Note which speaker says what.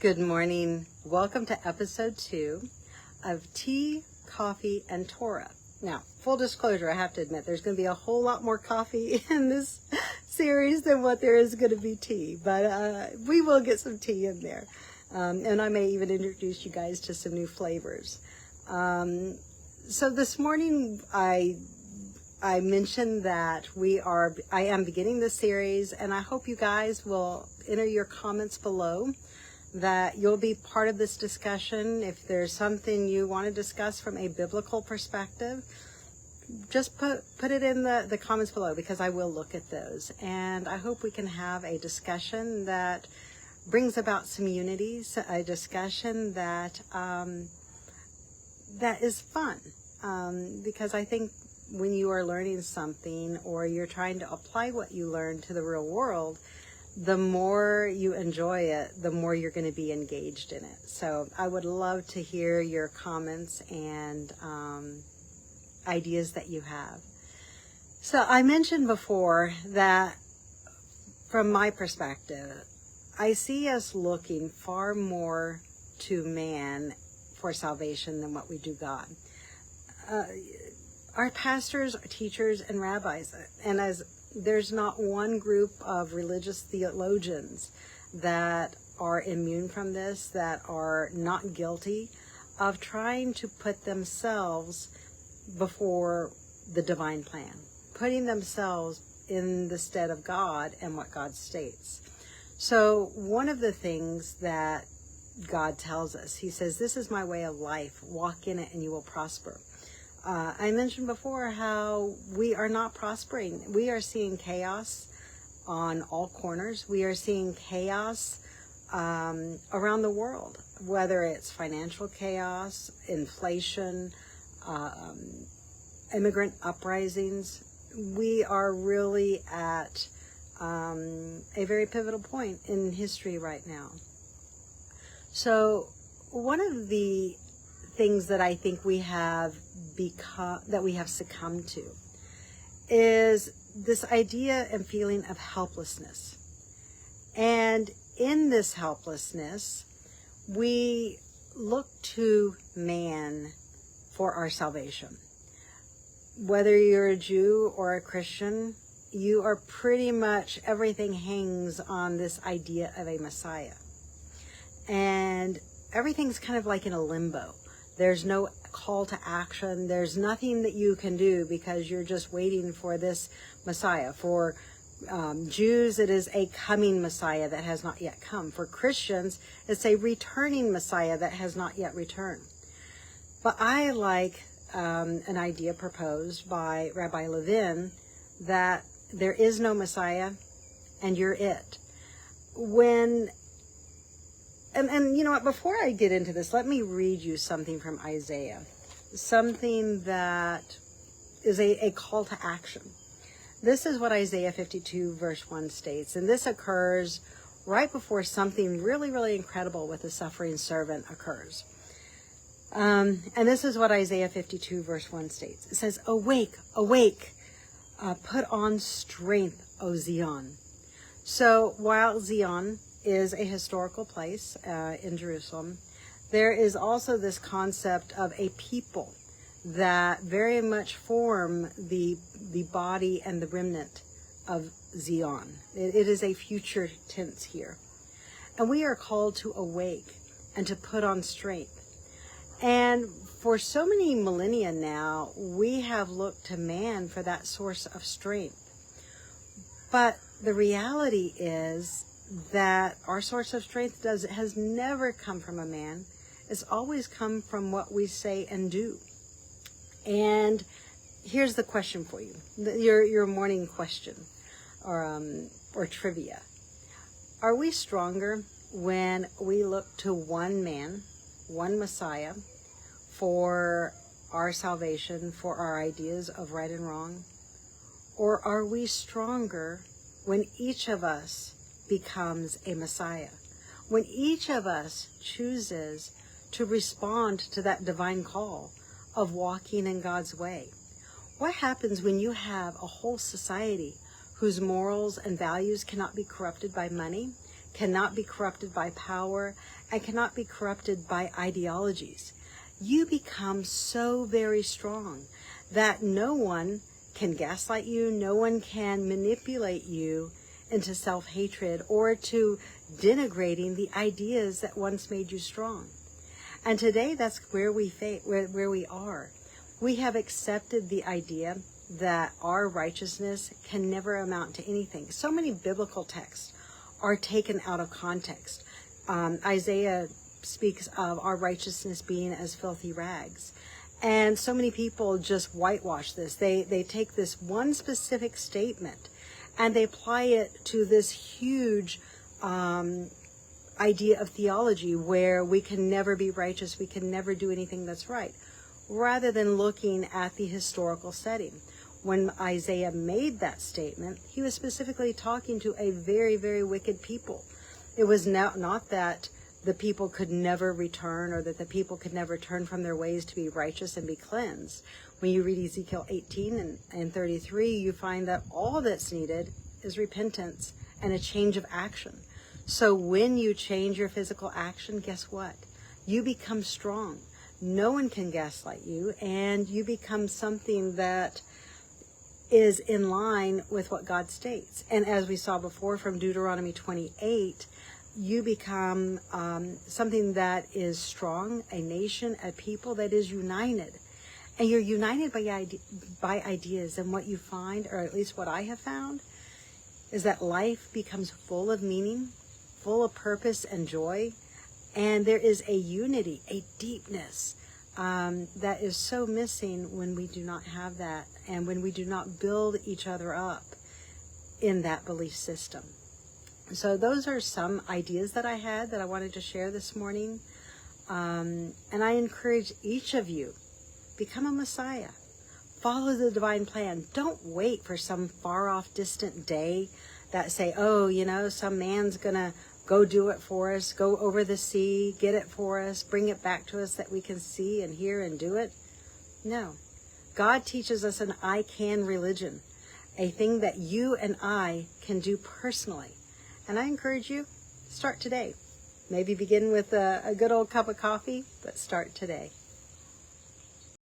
Speaker 1: Good morning. Welcome to episode 2 of Tea, Coffee, and Torah. Now, full disclosure, I have to admit, there's going to be a whole lot more coffee in this series than what there is going to be tea, but we will get some tea in there. And I may even introduce you guys to some new flavors. So this morning, I mentioned that I am beginning this series, and I hope you guys will enter your comments below, that you'll be part of this discussion. If there's something you want to discuss from a biblical perspective, just put it in the comments below, because I will look at those. And I hope we can have a discussion that brings about some unity, a discussion that that is fun. Because I think when you are learning something, or you're trying to apply what you learn to the real world, the more you enjoy it, the more you're going to be engaged in it. So I would love to hear your comments and ideas that you have. So I mentioned before that from my perspective, I see us looking far more to man for salvation than what we do God. Our pastors, teachers, and rabbis, and as there's not one group of religious theologians that are immune from this, that are not guilty of trying to put themselves before the divine plan, putting themselves in the stead of God and what God states. So one of the things that God tells us, he says, "This is my way of life. Walk in it and you will prosper." I mentioned before how we are not prospering. We are seeing chaos on all corners. We are seeing chaos around the world, whether it's financial chaos, inflation, immigrant uprisings. We are really at a very pivotal point in history right now. So one of the things that I think we have succumbed to is this idea and feeling of helplessness. And in this helplessness, we look to man for our salvation. Whether you're a Jew or a Christian, you are pretty much, everything hangs on this idea of a Messiah. And everything's kind of like in a limbo. There's no call to action. There's nothing that you can do, because you're just waiting for this Messiah. For Jews, it is a coming Messiah that has not yet come. For Christians, it's a returning Messiah that has not yet returned. But I like an idea proposed by Rabbi Levin that there is no Messiah and you're it. And you know what, before I get into this, let me read you something from Isaiah. Something that is a call to action. This is what Isaiah 52 verse 1 states. And this occurs right before something really, really incredible with the suffering servant occurs. And this is what Isaiah 52 verse 1 states. It says, "Awake, awake, put on strength, O Zion." So while Zion is a historical place in Jerusalem, there is also this concept of a people that very much form the body and the remnant of Zion. It is a future tense here. And we are called to awake and to put on strength. And for so many millennia now, we have looked to man for that source of strength. But the reality is that our source of strength has never come from a man. It's always come from what we say and do. And here's the question for you, your morning question or trivia. Are we stronger when we look to one man, one Messiah, for our salvation, for our ideas of right and wrong? Or are we stronger when each of us becomes a Messiah? When each of us chooses to respond to that divine call of walking in God's way? What happens when you have a whole society whose morals and values cannot be corrupted by money, cannot be corrupted by power, and cannot be corrupted by ideologies. You become so very strong that no one can gaslight you, no one can manipulate you into self-hatred or to denigrating the ideas that once made you strong. And today that's where we are. We have accepted the idea that our righteousness can never amount to anything. So many biblical texts are taken out of context. Isaiah speaks of our righteousness being as filthy rags. And so many people just whitewash this. They take this one specific statement and they apply it to this huge idea of theology where we can never be righteous, we can never do anything that's right, rather than looking at the historical setting. When Isaiah made that statement, he was specifically talking to a very, very wicked people. It was not that the people could never return or that the people could never turn from their ways to be righteous and be cleansed. When you read Ezekiel 18 and 33, you find that all that's needed is repentance and a change of action. So when you change your physical action, guess what? You become strong. No one can gaslight you, and you become something that is in line with what God states. And as we saw before from Deuteronomy 28, you become something that is strong, a nation, a people that is united. And you're united by ideas. And what you find, or at least what I have found, is that life becomes full of meaning, full of purpose and joy. And there is a unity, a deepness that is so missing when we do not have that, and when we do not build each other up in that belief system. So those are some ideas that I had that I wanted to share this morning. And I encourage each of you, become a Messiah. Follow the divine plan. Don't wait for some far off distant day that say, oh, some man's going to go do it for us, go over the sea, get it for us, bring it back to us that we can see and hear and do it. No. God teaches us an I can religion, a thing that you and I can do personally. And I encourage you, start today. Maybe begin with a good old cup of coffee, but start today.